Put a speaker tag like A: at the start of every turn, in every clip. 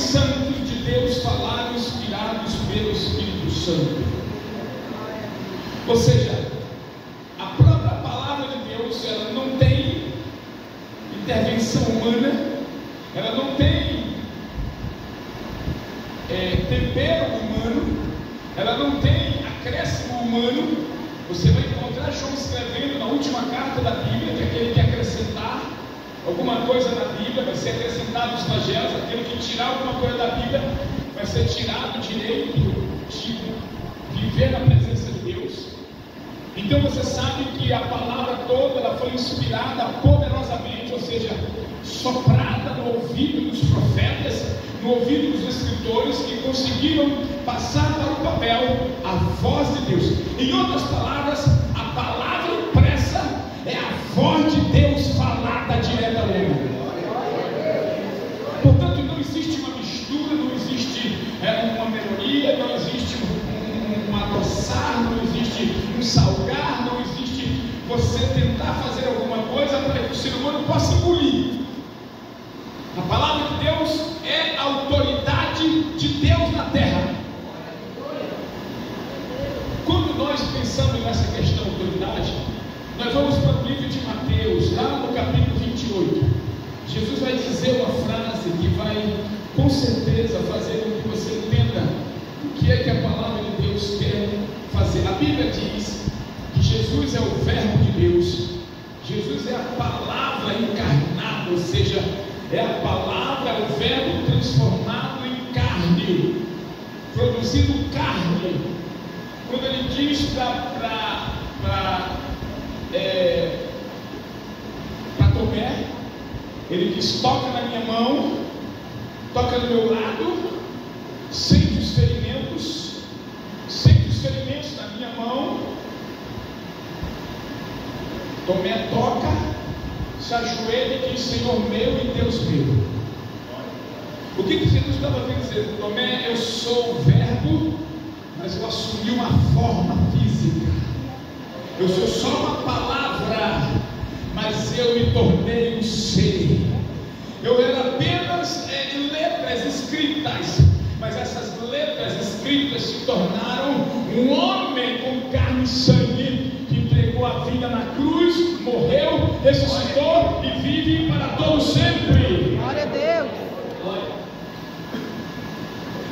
A: santos de Deus falaram inspirados pelo Espírito Santo. Ou seja, a própria palavra de Deus, ela não tem intervenção humana, ela não tem tempero humano, ela não tem acréscimo humano. Você vai encontrar João escrevendo na última carta da Bíblia que aquele que acrescentar alguma coisa na Bíblia vai ser acrescentado nos flagelos, aquele que tirar alguma coisa da Bíblia vai ser tirado o direito de viver na presença de Deus. Então você sabe que a palavra toda ela foi inspirada poderosamente, ou seja, soprada no ouvido dos profetas, no ouvido dos escritores, que conseguiram passar para o papel a voz de Deus. Em outras palavras, a palavra impressa é a voz de Deus falada diretamente. Portanto, não existe uma mistura, não existe uma melhoria, não existe um adoçar, não existe um salgar, não existe você tentar fazer alguma coisa para que o ser humano possa engolir. A palavra de Deus é a autoridade de Deus na terra. Quando nós pensamos nessa questão de autoridade, nós vamos para o livro de Mateus, lá no capítulo 28. Jesus vai dizer uma frase que vai, com certeza, fazer com que você entenda o que é que a palavra de Deus quer fazer. A Bíblia diz que Jesus é o Verbo de Deus. Jesus é a palavra encarnada, ou seja, é a palavra, é o Verbo transformado em carne, produzindo carne. Quando ele diz para Tomé, ele diz: toca na minha mão, toca no meu lado, sente os ferimentos na minha mão. Tomé toca, se ajoelha e diz: Senhor meu e Deus meu. O que Jesus estava dizendo? Tomé, eu sou o Verbo, mas eu assumi uma forma física. Eu sou só uma palavra, mas eu me tornei um ser. Eu era apenas letras escritas, mas essas letras escritas se tornaram um homem com carne e sangue, que entregou a vida na cruz, morreu, ressuscitou e vive para todo sempre.
B: Glória a Deus.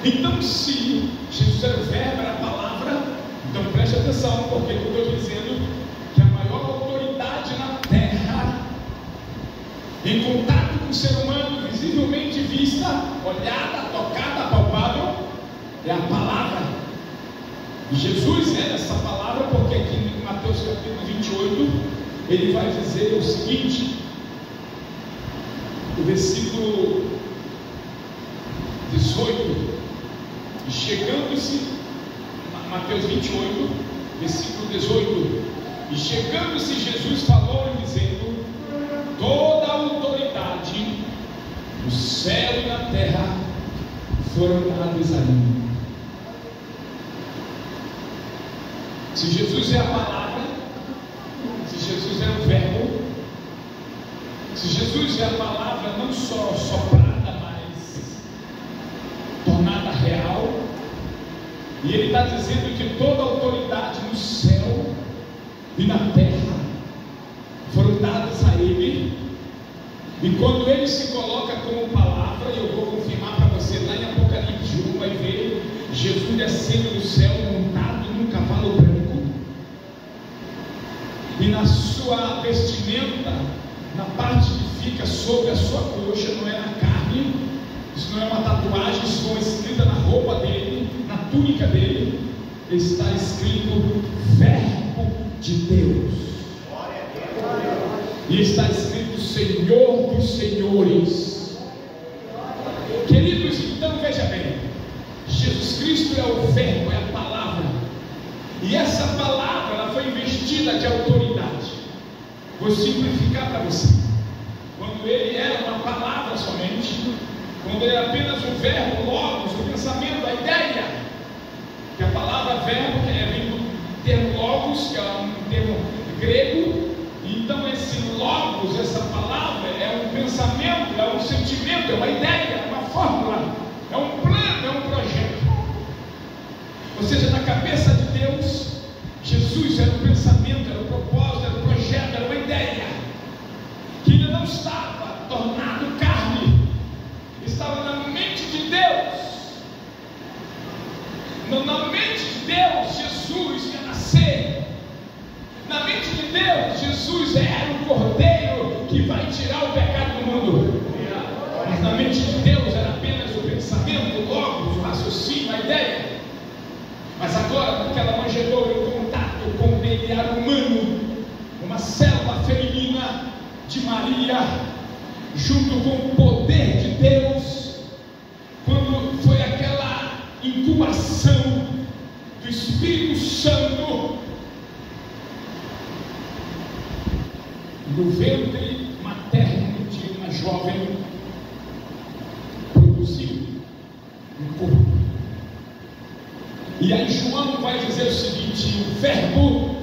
A: Então, se Jesus era o Verbo, era a palavra, então preste atenção, porque eu estou dizendo que a maior autoridade na terra, em contato com o ser humano, visivelmente vista, olhada, tocada, palpável, é a palavra. E Jesus é essa palavra, porque aqui em Mateus capítulo 28, ele vai dizer o seguinte, o versículo 18, chegando-se, Mateus 28, versículo 18, e chegando-se Jesus falou-lhe dizendo: toda a autoridade no céu e na terra foram dadas a mim. Se Jesus é a palavra, se Jesus é o Verbo, se Jesus é a palavra não só soprada, mas tornada real, e ele está dizendo que toda a autoridade no céu e na terra foram dadas a ele, e quando ele se coloca como palavra, eu vou confirmar para você lá em Apocalipse 1, vai ver Jesus descendo do céu montado num cavalo branco, e na sua vestimenta, na parte que fica sobre a sua coxa, não é na carne, isso não é uma tatuagem, isso foi escrita na roupa dele, na túnica dele, está escrito Verbo de Deus, e está escrito Senhor dos Senhores. Queridos, então veja bem, Jesus Cristo é o Verbo, é a palavra, e essa palavra ela foi investida de autoridade. Vou simplificar para você. Quando ele era uma palavra somente, quando ele era apenas um verbo, logos, o pensamento, a ideia, que a palavra verbo vem do termo logos, que é um termo grego. Então esse logos, essa palavra é um pensamento, é um sentimento, é uma ideia, é uma fórmula, é Ou seja, na cabeça de Deus, Jesus era o pensamento, era o propósito, era o projeto, era uma ideia que ainda não estava tornado carne, estava na mente de Deus. Na mente de Deus, Jesus ia nascer. Na mente de Deus, Jesus era o Cordeiro que vai tirar o pecado do mundo. Mas na mente de Deus era apenas o pensamento, o logos, o raciocínio, a ideia. Mas agora, naquela manjedoura, em contato com o DNA humano, uma célula feminina de Maria, junto com o poder de Deus, quando foi aquela incubação do Espírito Santo no ventre materno de uma jovem, produziu um corpo. E aí João vai dizer o seguinte: o verbo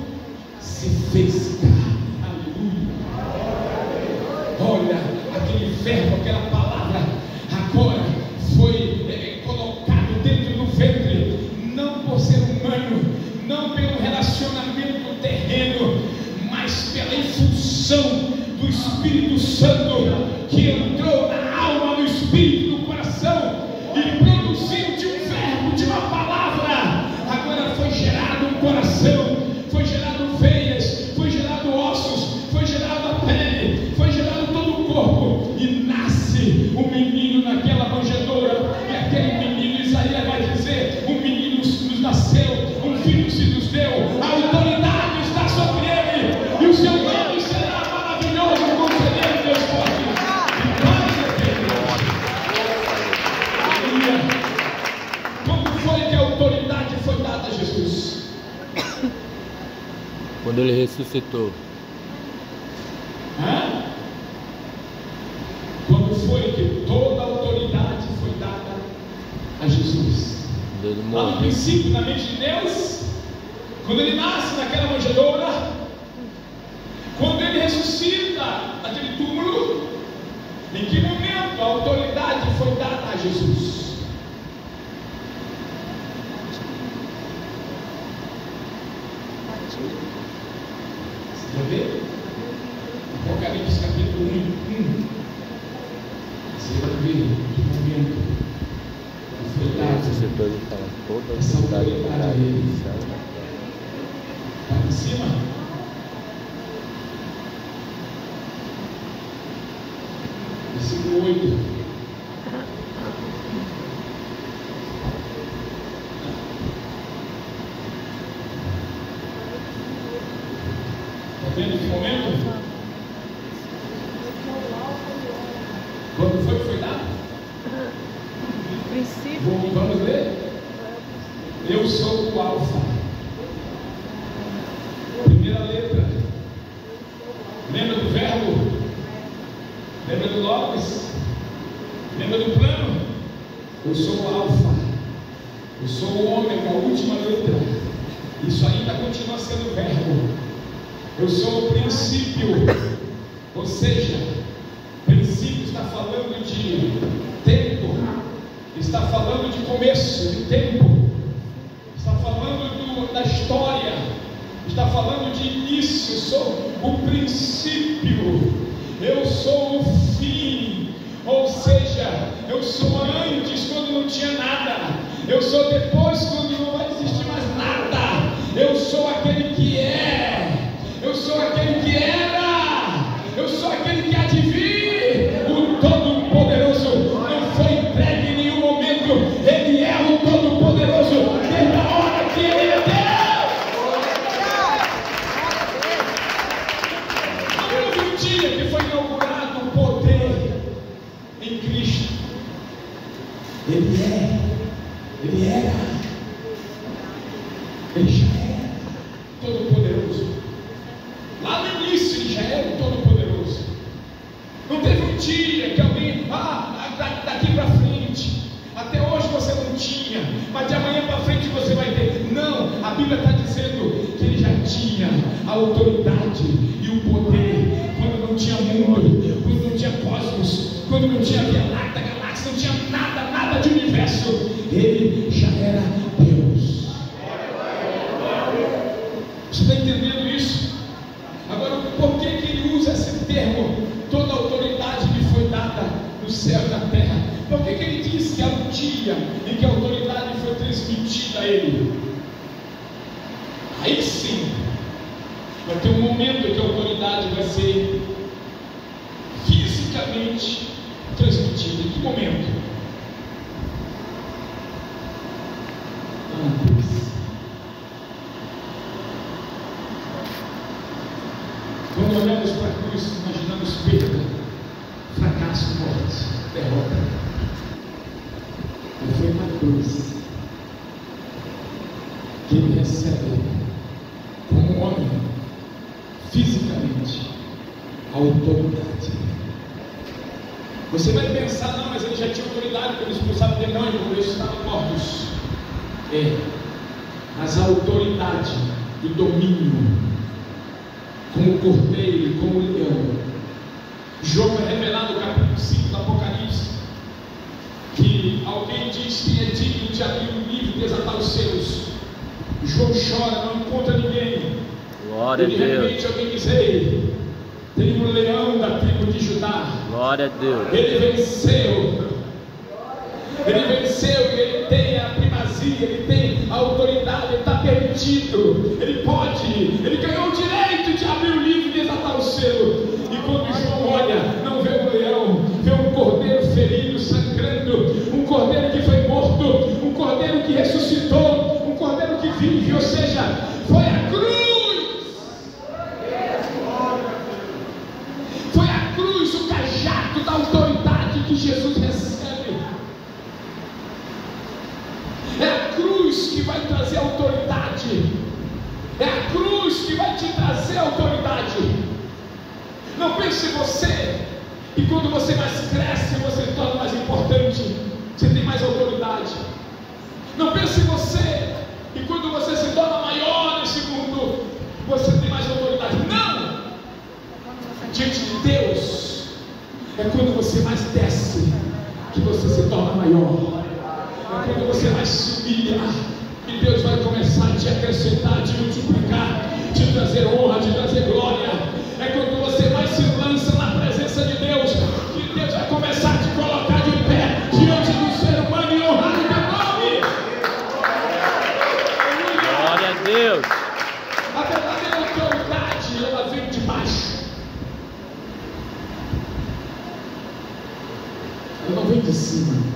A: se fez carne. Aleluia. Olha, aquele verbo, aquela palavra agora foi colocado dentro do ventre, não por ser humano, não pelo relacionamento terreno, mas pela infusão do Espírito Santo que entrou na alma, no espírito, no coração e produziu de um verbo, de uma palavra. Agora foi gerado um coração, foi gerado veias, foi gerado ossos, foi gerado a pele, foi gerado todo o corpo e nasce um menino naquela manjedoura. E aquele menino, Isaías vai dizer: um menino nos nasceu, um filho se nos deu, a autoridade está sobre ele e o seu nome será maravilhoso, conselheiro, Deus forte e Pai eterno. Como foi que a autoridade foi dada a Jesus?
B: Quando ele ressuscitou.
A: Quando foi que toda a autoridade foi dada a Jesus? Lá no princípio, na mente de Deus, quando ele nasce naquela manjedoura, quando ele ressuscita naquele túmulo, em que momento a autoridade foi dada a Jesus? Você quer ver? Apocalipse capítulo 1. Você vai ver que momento foi dado essa autoridade a ele. Está em cima? Versículo 8. Está vendo esse momento? Quando foi que foi dado?
C: Princípio.
A: Vamos ler? Eu sou o Alfa. Primeira letra. Lembra do verbo? Lembra do Logos? Lembra do plano? Eu sou o Alfa. Eu sou o Ômega, a última letra. Isso ainda continua sendo o verbo. Eu sou o princípio. Ou seja, princípio está falando de tempo, está falando de começo, de tempo, está falando da história, está falando de início. Eu sou o princípio, eu sou o fim, ou seja, eu sou antes quando não tinha nada, eu sou depois quando não vai existir mais nada, eu sou aquele que é, eu sou aquele que era, eu sou aquele que há de vir, o Todo-Poderoso não foi entregue em nenhum momento, Ele é o Todo-Poderoso desde a hora que Ele é Deus. Não houve um dia que foi inaugurado o poder em Cristo. Ele é, Ele era, Ele já era Todo-Poderoso. Lá no início Ele já era o Todo-Poderoso. Não teve um dia que alguém, daqui para frente, até hoje você não tinha, mas de amanhã para frente você vai ter. Não, a Bíblia está dizendo que Ele já tinha a autoridade e o poder quando não tinha mundo, quando não tinha cosmos, quando não tinha Via Láctea, galáxia, não tinha nada de universo. Ele já era Deus. dia em que a autoridade foi transmitida a ele, aí sim vai ter um momento em que a autoridade vai ser fisicamente transmitida. Em que momento? Quando olhamos para a cruz, imaginamos perda, fracasso, morte, derrota. Mas foi na cruz que ele recebe, como homem, fisicamente, a autoridade. Você vai pensar, não, mas ele já tinha autoridade quando expulsava o demônio, quando eles estavam mortos. Mas a autoridade do domínio, como o cordeiro, como o leão. João é revelado no capítulo 5 do Apocalipse, que alguém diz que é digno de abrir o livro e desatar os selos. João chora, não encontra ninguém.
B: Glória a Deus.
A: De repente alguém diz: ei, tem um leão da tribo de Judá.
B: Glória a Deus.
A: Ele venceu. Ele venceu e ele tem a primazia, ele tem a autoridade, ele está permitido, ele pode, ele ganhou o direito de abrir o livro e desatar o selo. E quando João olha, não vê um leão, vê um cordeiro ferido, sangrando, um cordeiro que foi morto, um cordeiro que ressuscitou, um cordeiro que vive, ou seja, foi a cruz. Foi a cruz, o cajado da autoridade que Jesus recebe. É a cruz que vai trazer autoridade. É a cruz que vai te trazer autoridade. Não pense você que quando você mais cresce, você se torna mais importante, você tem mais autoridade. Não pense você que quando você se torna maior nesse mundo, você tem mais autoridade. Não! Diante de Deus, é quando você mais desce que você se torna maior. É quando você vai subir, que Deus vai começar a te acrescentar, te multiplicar, te trazer honra, te trazer glória. É quando você vai se lança na presença de Deus, que Deus vai começar a te colocar de pé diante do ser humano e honrar o teu nome.
B: Glória a Deus.
A: A verdadeira autoridade, ela vem de baixo. Ela não vem de cima.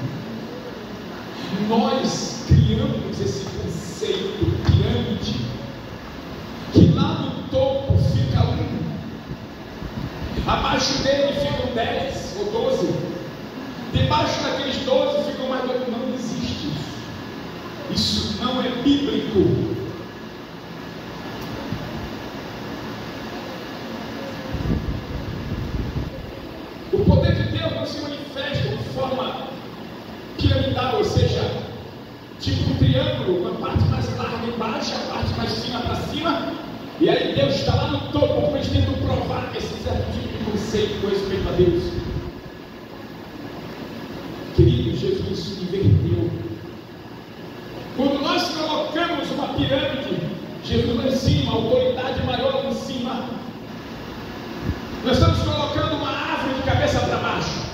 A: Nós criamos esse conceito pirâmide, que lá no topo fica um, abaixo dele ficam 10 ou 12, debaixo daqueles 12 ficam mais 12. Não existe isso, não é bíblico. O poder de Deus não se manifesta de forma piramidal, ou seja, tipo um triângulo, com a parte mais larga embaixo, a parte mais fina para cima, e aí Deus está lá no topo, como eles tentam provar esse certo tipo de conceito com respeito a Deus. Querido, Jesus inverteu. Quando nós colocamos uma pirâmide, Jesus lá em cima, a autoridade maior lá em cima, nós estamos colocando uma árvore de cabeça para baixo.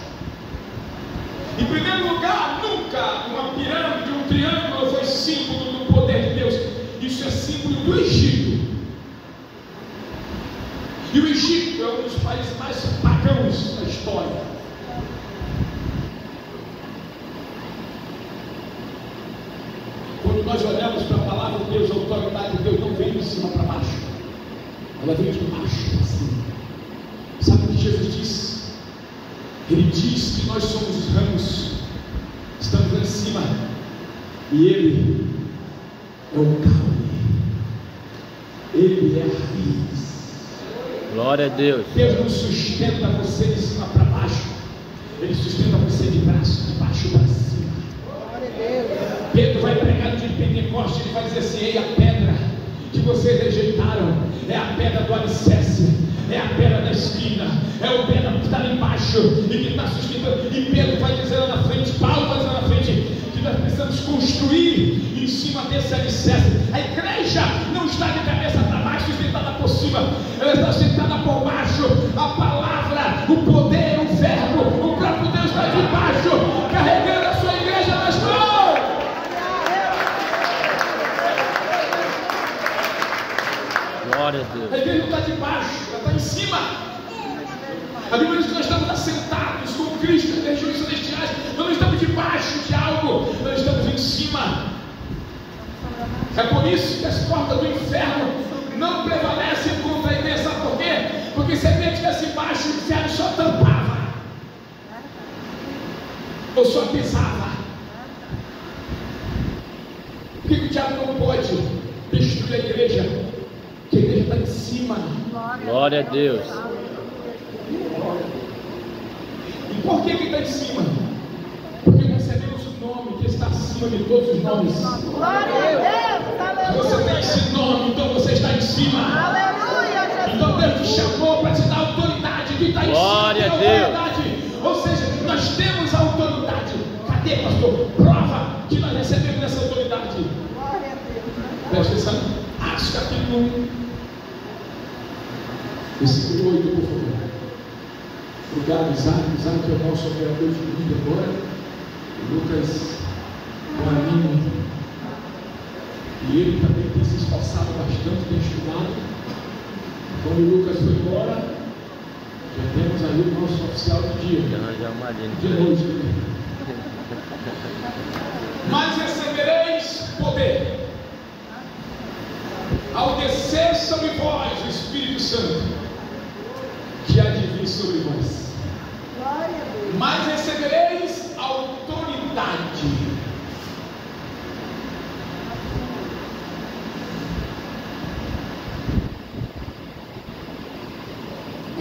A: Em primeiro lugar, nunca uma pirâmide, um triângulo foi símbolo do poder de Deus. Isso é símbolo do Egito. E o Egito é um dos países mais pagãos da história. Quando nós olhamos para a palavra de Deus, a autoridade de Deus não vem de cima para baixo, ela vem de baixo para cima. Sabe o que Jesus disse? Ele diz que nós somos os ramos, estamos lá em cima, e Ele é o caule, Ele é a raiz.
B: Glória a Deus.
A: Deus não sustenta você de cima para baixo, Ele sustenta você de braço, de baixo para cima. Pedro vai pregar no dia de Pentecostes, ele vai dizer assim: ei, a pedra que vocês rejeitaram é a pedra do alicerce, é a pedra da esquina, é o pedra que está lá embaixo e que está sustentando. E Pedro vai dizer lá na frente, Paulo vai dizer lá na frente, que nós precisamos construir em cima desse alicerce. A igreja não está de cabeça para baixo, sentada por cima, ela está sentada por baixo. A palavra, o poder, o verbo, o próprio Deus está de baixo, carregando a sua igreja nas É por isso que as portas do inferno não prevalecem contra a igreja. Sabe por quê? Porque se a igreja estivesse embaixo, o inferno só tampava, ou só pisava. Por que o diabo não pode destruir a igreja? Porque a igreja está em cima.
B: Glória a Deus.
A: E por que está em cima? Porque recebemos o nome que está acima de todos os nomes.
C: Glória a Deus, aleluia.
A: Você tem esse nome, então você está em cima.
C: Aleluia, Jesus.
A: Então Deus te chamou para te dar autoridade. Que está em
B: Glória
A: cima
B: a
A: tem
B: Deus.
A: autoridade. Ou seja, nós temos autoridade. Cadê, pastor? Prova que nós recebemos essa autoridade.
C: Glória a Deus.
A: Presta atenção. Atos capítulo 1, versículo 8, por favor. Obrigado, Isaac. Isaac é o nosso operador de vida agora. Lucas é um amigo. E ele também tem se esforçado bastante, tem estudado. Quando o Lucas foi embora, já temos aí o nosso oficial do dia. De noite. Mas recebereis poder ao descer sobre vós o Espírito Santo, que há de vir sobre vós.
C: Glória a Deus.
A: Mas recebereis autoridade.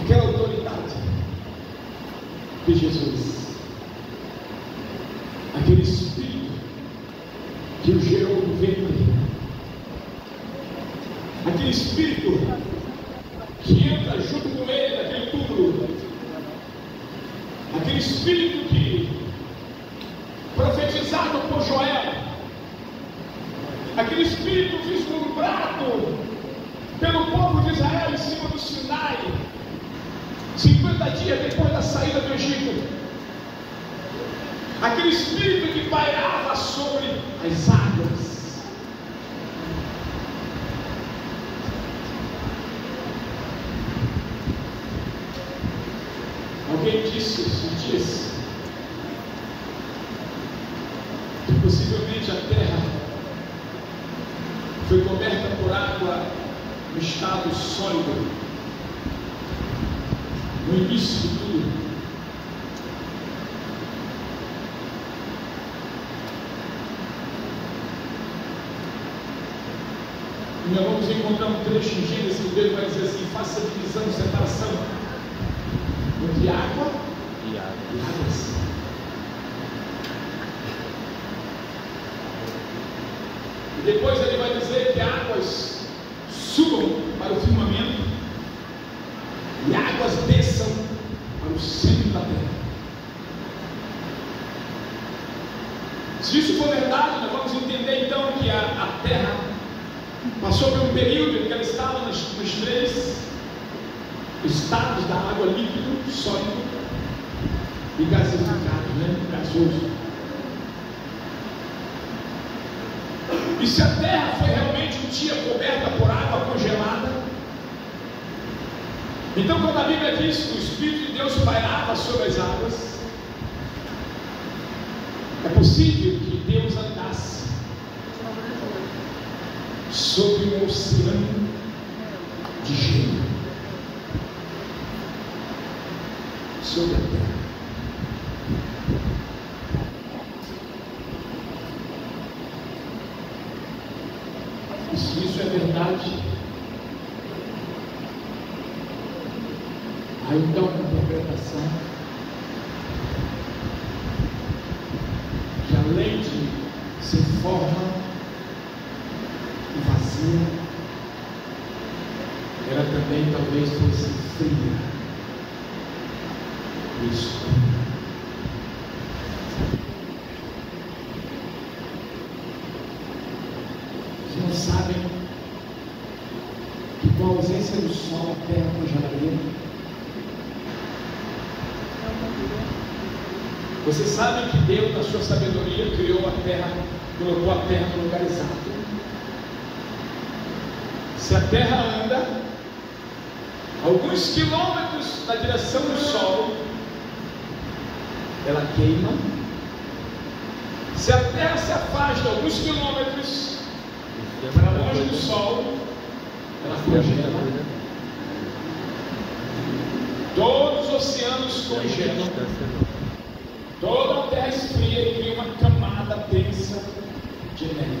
A: Aquela autoridade de Jesus, aquele Espírito que o gerou no ventre, aquele Espírito que entra junto com ele naquele túmulo, aquele Espírito que, profetizado por Joel, aquele Espírito vislumbrado pelo povo de Israel em cima do Sinai, 50 dias depois da saída do Egito, aquele Espírito que pairava sobre as águas. Alguém disse esses dias que possivelmente a terra foi coberta por água no estado sólido, no início de tudo. E nós vamos encontrar um trecho em Gênesis que Deus vai dizer assim: faça divisão, separação entre água e águas. E depois ele vai dizer que águas subam para o firmamento e águas desçam para o centro da terra. Se isso for verdade, nós vamos entender então que a terra passou por um período em que ela estava nos três estados da água: líquido, sólido e gasificado, gasoso. E se a terra foi realmente um dia coberta por água congelada, então quando a Bíblia diz que o Espírito de Deus pairava sobre as águas, é possível que Deus andasse sobre um oceano de gelo sobre a terra. E se isso é verdade, há então uma interpretação que, além de ser forma e vazia, ela também talvez fosse fria e escura. Vocês não sabem que com a ausência do sol a terra congelaria? Vocês sabem que Deus, na sua sabedoria, criou a terra, colocou a terra no lugar exato. Se a terra anda alguns quilômetros na direção do sol, ela queima. Se a terra se afasta alguns quilômetros, para longe do sol, ela congela. Todos os oceanos congelam. Toda a terra esfria e cria uma camada densa de neve.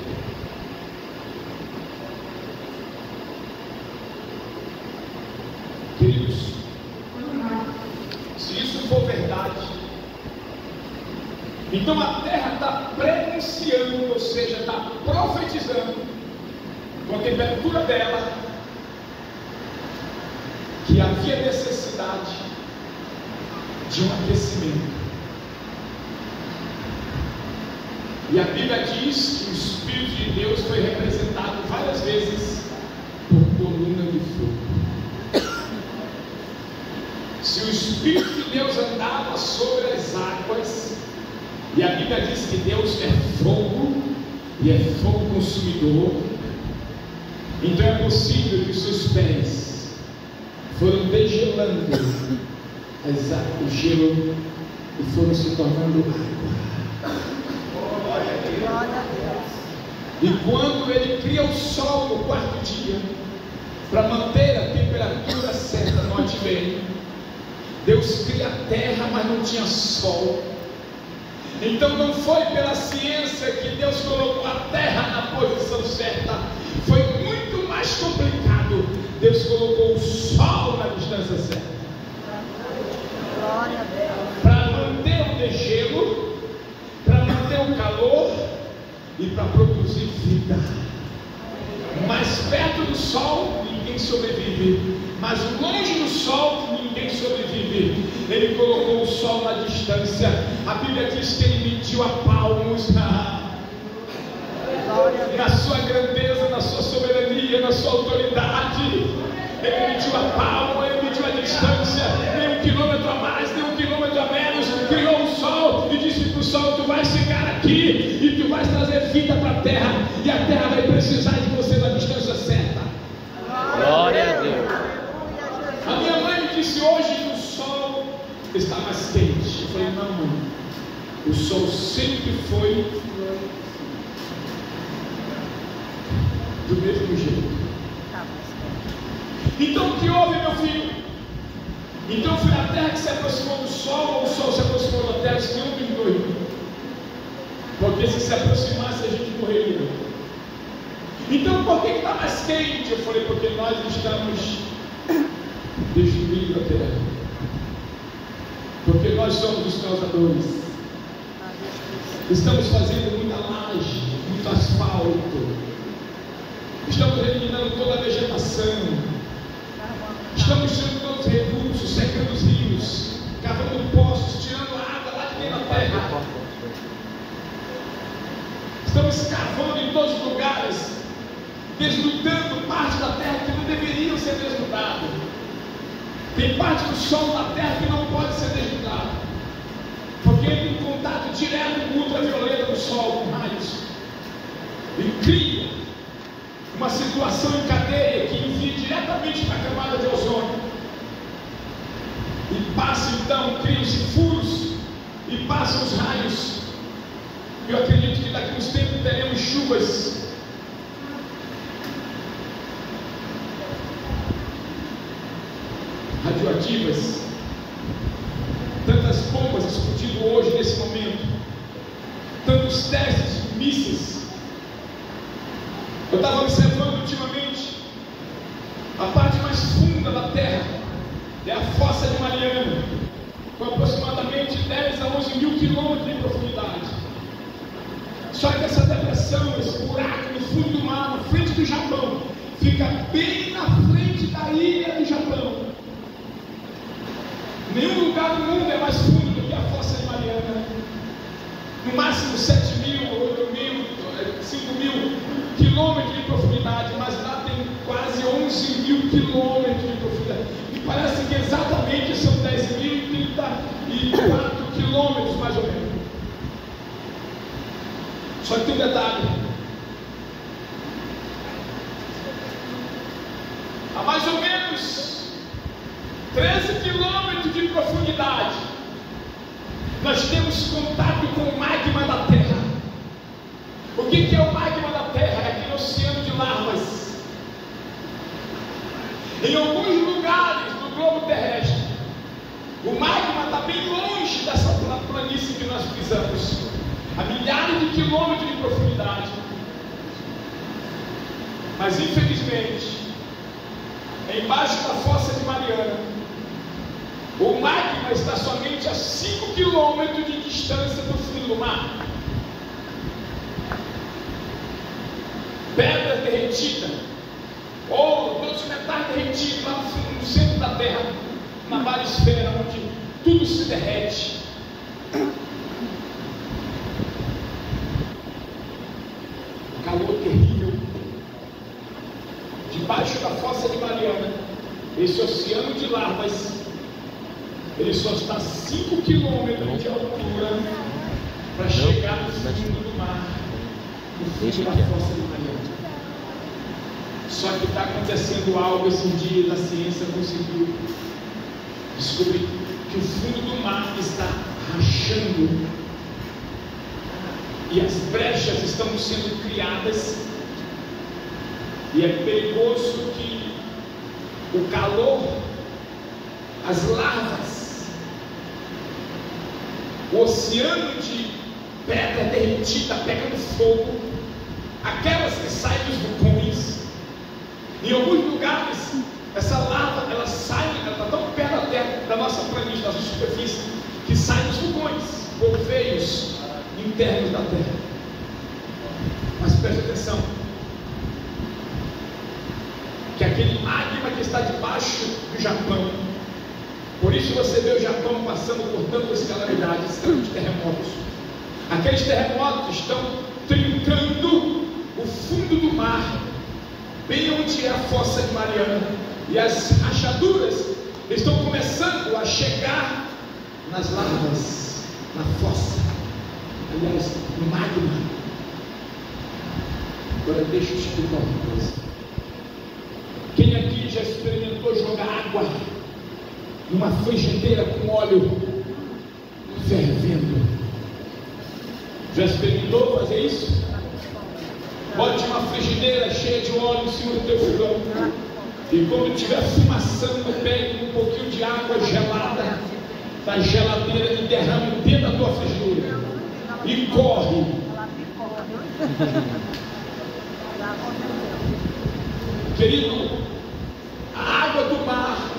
A: Queridos, se isso for verdade, então a terra está prenunciando, ou seja, está profetizando com a temperatura dela que havia necessidade de um aquecimento. E a Bíblia diz que o Espírito de Deus foi representado várias vezes por coluna de fogo. Se o Espírito de Deus andava sobre as águas, e a Bíblia diz que Deus é fogo, e é fogo consumidor, então é possível que os seus pés foram degelando o gelo e foram se tornando água.
C: Glória a Deus.
A: E quando ele cria o sol no quarto dia, para manter a temperatura certa no advento, Deus cria a terra, mas não tinha sol. Então não foi pela ciência que Deus colocou a terra na posição certa, foi muito mais complicado. Deus colocou o sol na distância certa.
C: Glória a Deus.
A: Para manter o degelo, para manter o calor e para produzir vida. Mais perto do sol ninguém sobrevive, mas longe do sol ninguém sobrevive. Ele colocou o sol na distância. A Bíblia diz que ele mediu a palmos na sua grandeza, na sua soberania, na sua autoridade. Ele mediu a palmo, ele mediu a distância, nem 1 quilômetro a mais, nem 1 quilômetro a menos. Criou o sol e disse para o sol: tu vais ficar aqui e tu vais trazer vida para a terra, e a terra vai precisar de você na distância certa.
B: Glória a Deus.
A: A minha mãe me disse hoje que o sol está mais quente. Eu falei: não, mãe, o sol sempre foi do mesmo jeito. Então o que houve, meu filho? Então foi a terra que se aproximou do sol, ou o sol se aproximou da terra? Se nenhum dos dois. Porque se aproximasse a gente morreria. Então por que está mais quente? Eu falei: porque nós estamos destruindo a terra. Porque nós somos os causadores. Estamos fazendo muita laje, muito asfalto. Estamos eliminando toda a vegetação. Estamos tirando todos os recursos, secando os rios, cavando poços, tirando a água lá de dentro da terra. Estamos cavando em todos os lugares, desnudando parte da terra que não deveriam ser desnudadas. Tem parte do solo da terra que não pode ser desnudada, porque entra em contato direto com a ultravioleta do sol, com raios, e cria uma situação em cadeia que envia diretamente para a camada de ozônio, e passa então, criam-se furos e passam os raios. Eu acredito que daqui a uns tempos teremos chuvas radioativas, tantas bombas explodindo hoje nesse momento, tantos testes de mísseis. Eu estava observando ultimamente a parte mais funda da Terra, é a Fossa de Mariana, com aproximadamente 10 a 11 mil quilômetros de profundidade. Só que essa depressão, esse buraco no fundo do mar, na frente do Japão, fica bem na frente da ilha do Japão. Nenhum lugar do mundo é mais fundo do que a Fossa de Mariana. No máximo 7 mil, 8 mil, 5 mil quilômetros de profundidade, mas lá tem quase 11 mil quilômetros de profundidade. E parece que exatamente são 10.034 quilômetros, mais ou menos. Só que tem um detalhe: a mais ou menos 13 quilômetros de profundidade, nós temos contato com o magma da Terra. O que é o magma da Terra? É aquele oceano Em alguns lugares do globo terrestre, o magma está bem longe dessa planície que nós pisamos, a milhares de quilômetros de profundidade. Mas infelizmente, embaixo da fossa de Mariana, o magma está somente a 5 quilômetros de distância do fundo do mar. Pedra derretida, ouro, todos os metais derretidos lá no fundo, no centro da terra, na barisfera, onde tudo se derrete. Calor terrível. Debaixo da fossa de Mariana, esse oceano de lavas, ele só está a 5 quilômetros de altura para chegar no fundo do mar, no fundo da fossa de Mariana. Só que está acontecendo algo esses dias, a ciência conseguiu descobrir que o fundo do mar está rachando e as brechas estão sendo criadas, e é perigoso que o calor, as lavas, o oceano de pedra derretida pegando fogo, aquelas que saem dos vulcões. Em alguns lugares, essa lava, ela sai, ela está tão perto da terra, da nossa planície, da nossa superfície, que sai dos vulcões, por veios internos da terra. Mas preste atenção, que aquele magma que está debaixo do Japão, por isso você vê o Japão passando por tantas calamidades, tantos terremotos. Aqueles terremotos estão trincando o fundo do mar, bem onde é a fossa de Mariana, e as rachaduras estão começando a chegar nas lavas, na fossa, aliás, no magma. Agora deixa eu explicar uma coisa. Quem aqui já experimentou jogar água numa frigideira com óleo fervendo? Já experimentou fazer isso? Bote uma frigideira cheia de óleo em cima do teu fogão, e quando estiver fumaçando, pegue um pouquinho de água gelada da geladeira e derrame dentro da tua frigideira e corre. Querido, a água do mar,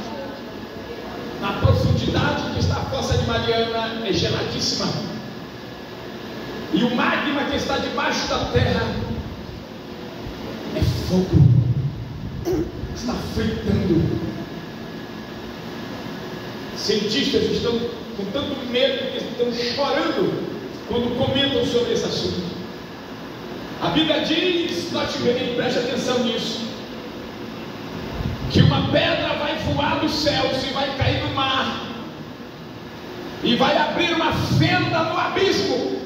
A: na profundidade que está a fossa de Mariana, é geladíssima, e o magma que está debaixo da terra é fogo, está fritando. Cientistas estão com tanto medo que estão chorando quando comentam sobre esse assunto. A Bíblia diz, note bem, preste atenção nisso, que uma pedra vai voar dos céus e vai cair no mar, e vai abrir uma fenda no abismo,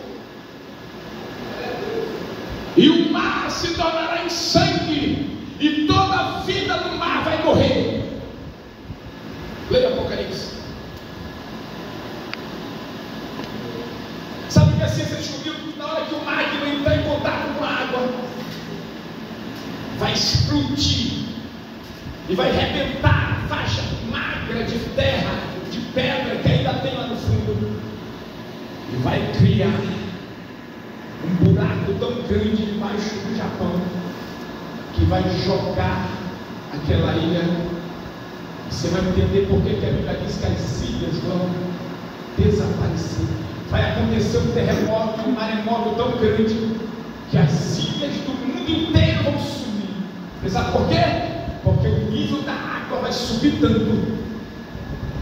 A: e o mar se tornará em sangue, e toda a vida no mar vai morrer. Leia Apocalipse. Sabe o que a ciência descobriu? Na hora que o magma entrar em contato com a água, vai explodir e vai arrebentar a faixa magra de terra, de pedra que ainda tem lá no fundo, e vai criar um buraco tão grande debaixo do Japão, que vai jogar aquela ilha. Você vai entender por que a Bíblia diz que as ilhas vão desaparecer. Vai acontecer um terremoto, um maremoto tão grande, que as ilhas do mundo inteiro vão sumir. Você sabe por quê? Porque o nível da água vai subir tanto.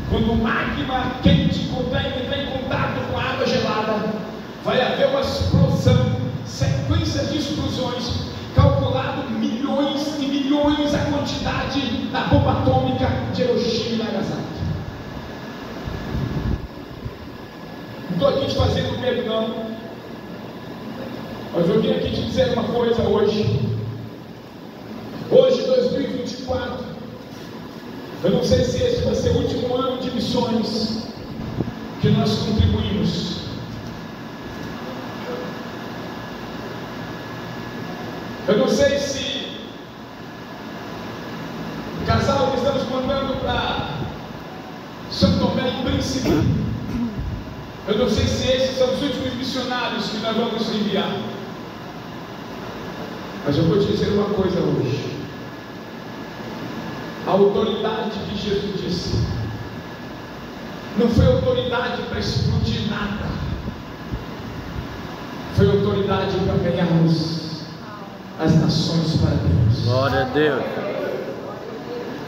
A: Quando o magma quente entrar em contato com a água gelada, vai haver uma explosão, sequências de explosões, calculado milhões e milhões a quantidade da bomba atômica de Hiroshima e Nagasaki. Não estou aqui te fazendo medo, não, mas eu vim aqui te dizer uma coisa hoje. Hoje, 2024, eu não sei se esse vai ser o último ano de missões que nós contribuímos. Eu não sei se o casal que está ensinar. Eu não sei se esses são os últimos missionários que nós vamos enviar. Mas eu vou te dizer uma coisa hoje. A autoridade que Jesus disse não foi autoridade para explodir nada. Foi autoridade para ganharmos as nações para Deus.
B: Glória a Deus.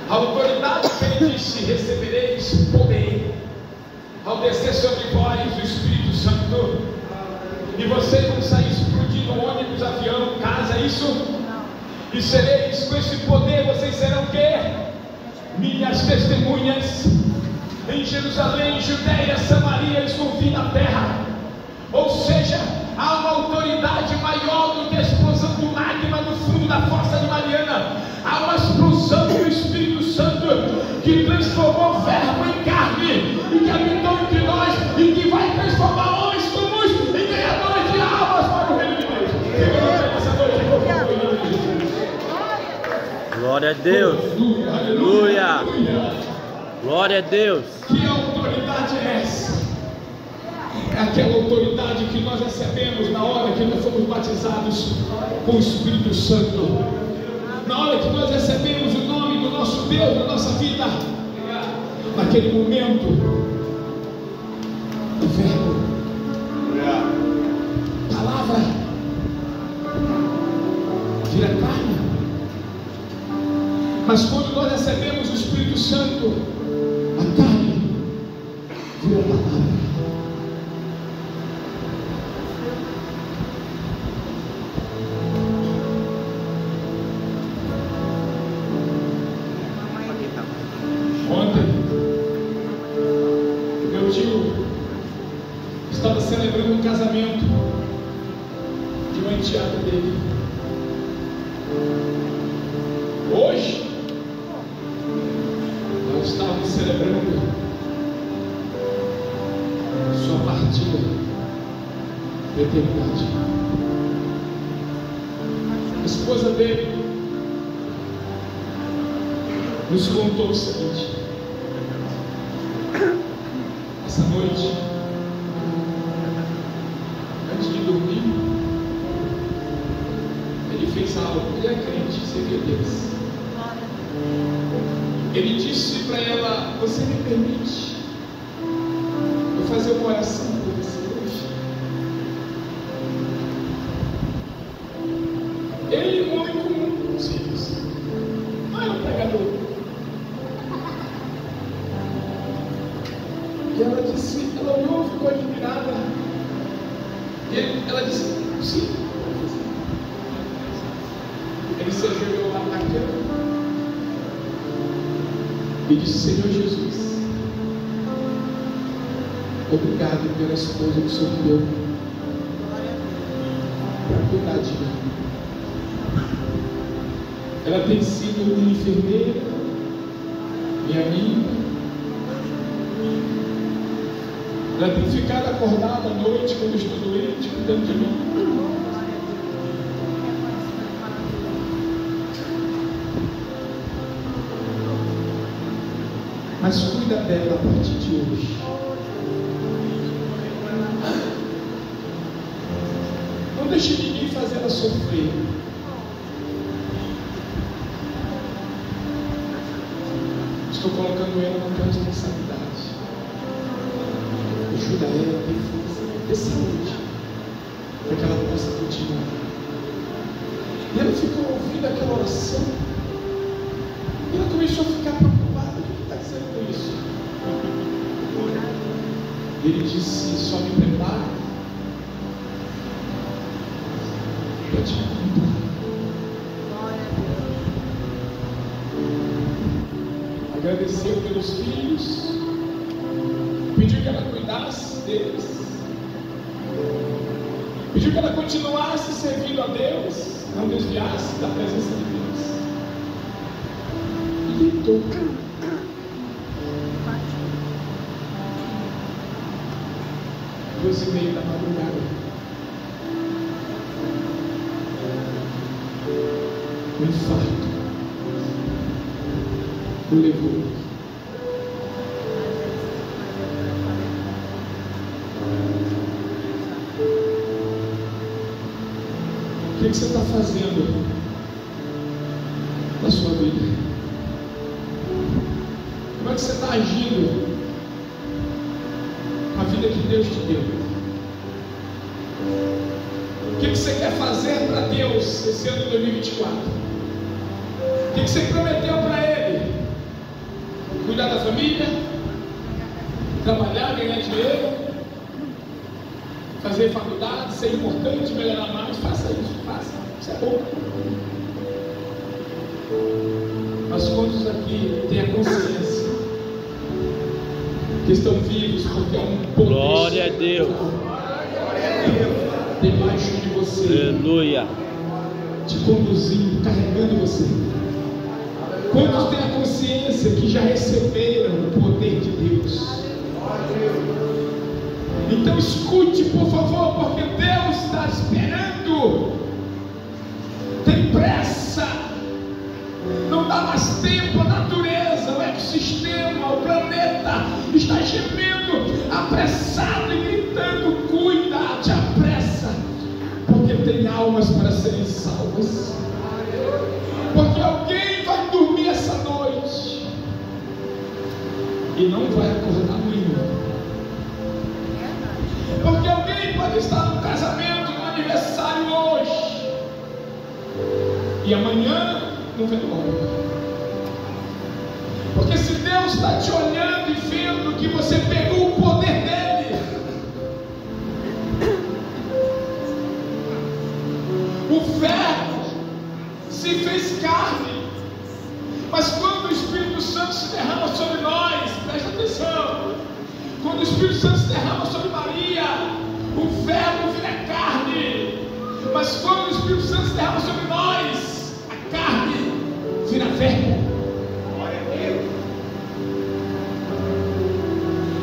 A: A autoridade que ele disse: recebereis poder ao descer sobre vós o Espírito Santo, e vocês vão sair explodindo ônibus, avião, casa, isso? E sereis com esse poder, vocês serão o quê? Minhas testemunhas em Jerusalém, Judeia, Samaria e no fim da terra. Ou seja, há uma autoridade maior do que a explosão do magma no fundo da fossa de Mariana. Há uma explosão do Espírito Santo que transformou verbo em carne e que habitou entre nós e que vai transformar homens comuns em ganhadores de almas para o reino de Deus.
B: Glória a Deus. Aleluia. Glória a Deus.
A: Que autoridade é essa? É aquela autoridade que nós recebemos na hora que nós fomos batizados com o Espírito Santo. Na hora que nós recebemos o nome do nosso Deus na nossa vida. Naquele momento, o verbo, palavra, vira carne. Mas quando nós recebemos o Espírito Santo, a carne vira palavra. Ontem, meu tio estava celebrando um casamento de uma enteada dele. Hoje, nós estávamos celebrando sua partida da eternidade. A esposa dele nos contou o seguinte: essa noite, antes de dormir, ele fez algo. Ele é crente, servia a Deus. Ele disse para ela: você me permite eu fazer uma oração por você hoje? Ele, um homem comum, simples, não era um pregador. E ela disse, ela olhou, ficou admirada. E ela disse: sim, pode fazer. Ele se ajoelhou lá na cama e disse: Senhor Jesus, obrigado pela esposa que o Senhor me deu para cuidar de mim. Ela tem sido minha enfermeira, minha amiga. Ela tem ficado acordada à noite quando eu estou doente, cuidando de mim. Mas cuida dela a partir de hoje. Não deixe ninguém fazer ela sofrer. Estou colocando ela na tua responsabilidade. Ajuda ela, dê força, dê saúde, para que ela possa continuar. E ela ficou ouvindo aquela oração. E ela começou a ficar preocupada. O que está dizendo com isso? Ele disse: só me prepara para te encontrar. Agradeceu pelos filhos, pediu que ela cuidasse deles, pediu que ela continuasse servindo a Deus, não desviasse da presença de Deus, e deitou. 2:30 da madrugada, o infarto o levou. O que você está fazendo na sua vida? Como é que você está agindo com a vida que Deus te deu? O que você quer fazer para Deus esse ano de 2024? O que você prometeu para Ele? Cuidar da família? Trabalhar, ganhar dinheiro? Fazer faculdade, ser importante, melhorar mais? Faça isso, faça. Isso é bom. Mas quantos aqui têm a consciência que estão vivos porque é um poder
B: Glória a Deus.
A: debaixo de você,
B: Aleluia.
A: te conduzindo, carregando você? Quantos têm a consciência que já receberam o poder de Deus? Então escute, por favor, porque Deus está esperando. Tem pressa. Não dá mais tempo. A natureza, o ecossistema, o planeta está gemendo, apressado e gritando: cuida, te apressa, porque tem almas para serem salvas. Porque alguém vai dormir essa noite e não vai acordar amanhã. Porque alguém pode estar no casamento, no aniversário hoje e amanhã no velório. Porque se Deus está te olhando e vendo que você pegou o poder dele, o Verbo se fez carne. Mas quando o Espírito Santo se derrama sobre nós, presta atenção, quando o Espírito Santo se derrama sobre Maria, o Verbo vira carne. Mas quando o Espírito Santo se derrama sobre nós, a carne vira Verbo.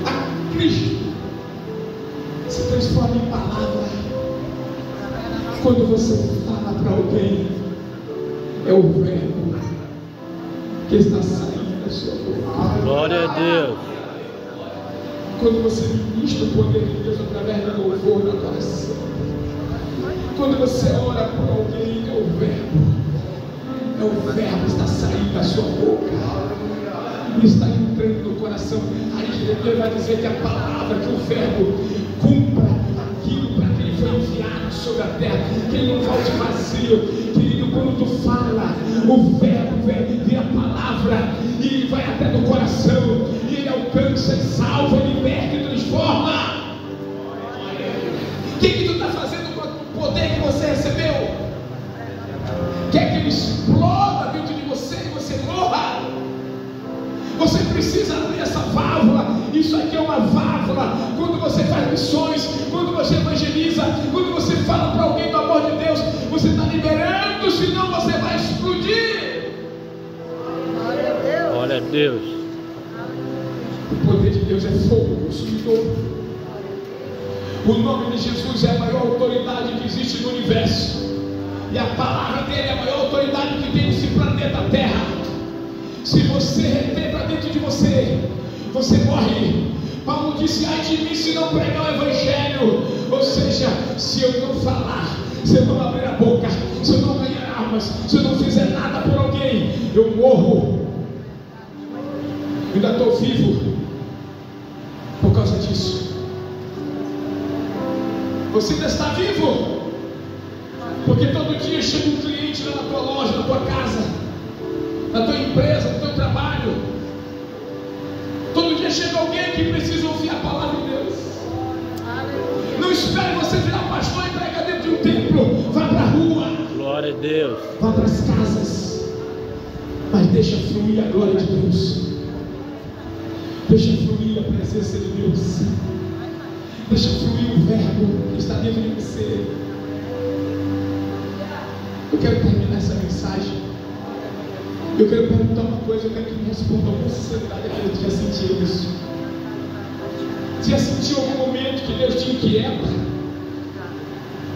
A: A Cristo se transforma em palavra. Quando você fala para alguém, é o Verbo que está saindo da sua boca.
B: Glória a Deus.
A: Quando você ministra o poder de Deus através do louvor da adoração, quando você ora por alguém, é o Verbo que está saindo da sua boca e está entrando no coração. Aí Deus vai dizer que a palavra, que o Verbo cumpra aquilo para que ele foi enviado sobre a terra, que ele não volte vazio. Querido, quando tu fala, o Verbo vem a palavra e ele vai até no coração e ele alcança, salva, liberta e transforma. O que tu está fazendo com o poder que você recebeu? Quer que ele exploda dentro de você e você morra? Você precisa abrir essa válvula. Isso aqui é uma válvula. Quando você faz missões, quando você evangeliza, quando você fala para alguém do amor de Deus, você está liberando, senão você vai explodir.
B: Glória a Deus.
A: O poder de Deus é fogo consumidor. O nome de Jesus é a maior autoridade que existe no universo. E a palavra dele é a maior autoridade que tem nesse planeta Terra. Se você reter para dentro de você, você morre. Paulo disse: ai de mim se não pregar o Evangelho. Ou seja, se eu não falar, se eu não abrir a boca, se eu não ganhar armas, se eu não fizer nada por alguém, eu morro. Eu ainda estou vivo por causa disso. Você ainda está vivo porque todo dia chega um cliente lá na tua loja, na tua casa, na tua empresa, no teu trabalho. Todo dia chega alguém que precisa ouvir a palavra de Deus. Não espere você virar pastor e pregar dentro de um templo. Vá para a rua.
B: Glória a Deus.
A: Vá para as casas. Mas deixa fluir a glória de Deus. Deixa fluir a presença de Deus. Deixa fluir o Verbo que está dentro de você. Eu quero terminar essa mensagem. Eu quero perguntar uma coisa. Eu quero que me respondam com sinceridade. Você já sentiu isso? Você já sentiu algum momento que Deus te inquieta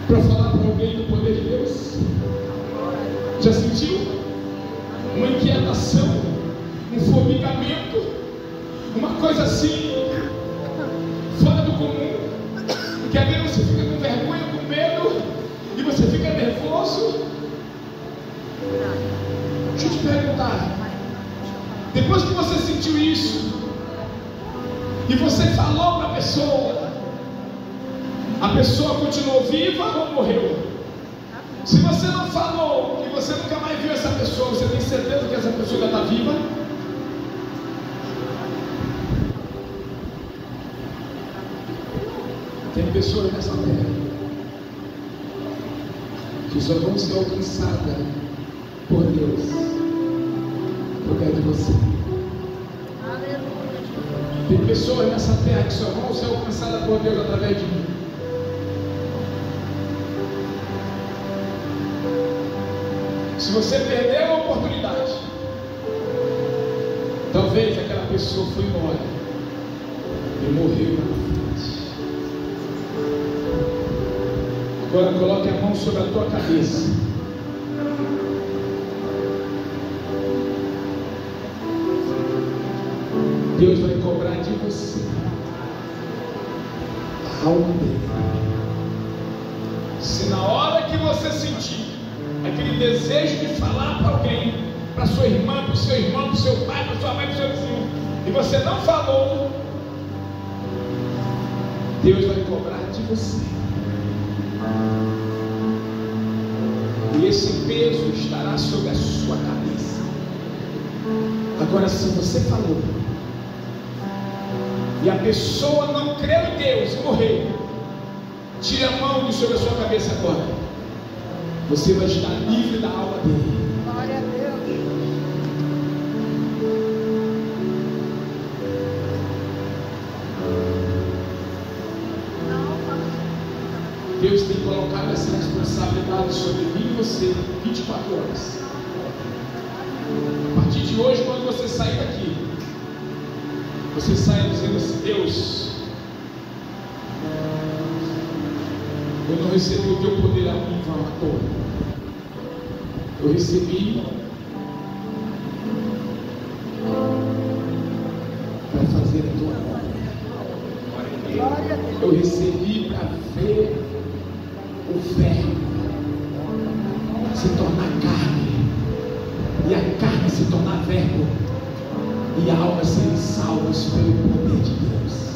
A: para falar para alguém do poder de Deus? Já sentiu? Uma inquietação, um formigamento, uma coisa assim, fora do comum, que às vezes você fica com vergonha, com medo, e você fica nervoso, Deixa eu te perguntar. Depois que você sentiu isso, e você falou para a pessoa continuou viva ou morreu? Se você não falou e você nunca mais viu essa pessoa, você tem certeza que essa pessoa ainda está viva? Tem pessoas nessa terra que só vão ser alcançadas por Deus por causa de você. Tem pessoas nessa terra que só vão ser alcançadas por Deus através de mim. Se você perdeu a oportunidade, talvez aquela pessoa foi embora e morreu na frente. Agora coloque a mão sobre a tua cabeça. Deus vai cobrar de você a alma dele. Se na hora que você sentir aquele desejo de falar para alguém, para sua irmã, para o seu irmão, para o seu pai, para sua mãe, para o seu vizinho, e você não falou, Deus vai cobrar de você. E esse peso estará sobre a sua cabeça. Agora, se você falou e a pessoa não creu em Deus e morreu, tire a mão de sobre a sua cabeça agora. Você vai estar livre da alma dele.
C: Glória a Deus.
A: Deus tem colocado essa responsabilidade sobre mim e você 24 horas. A partir de hoje, quando você sair daqui, você sai dizendo assim: Deus, eu não recebi o teu poder em vão à toa. Eu recebi para fazer a tua obra. Eu recebi para ver o verbo se tornar carne, e a carne se tornar verbo, e a alma serem salvas pelo poder de Deus.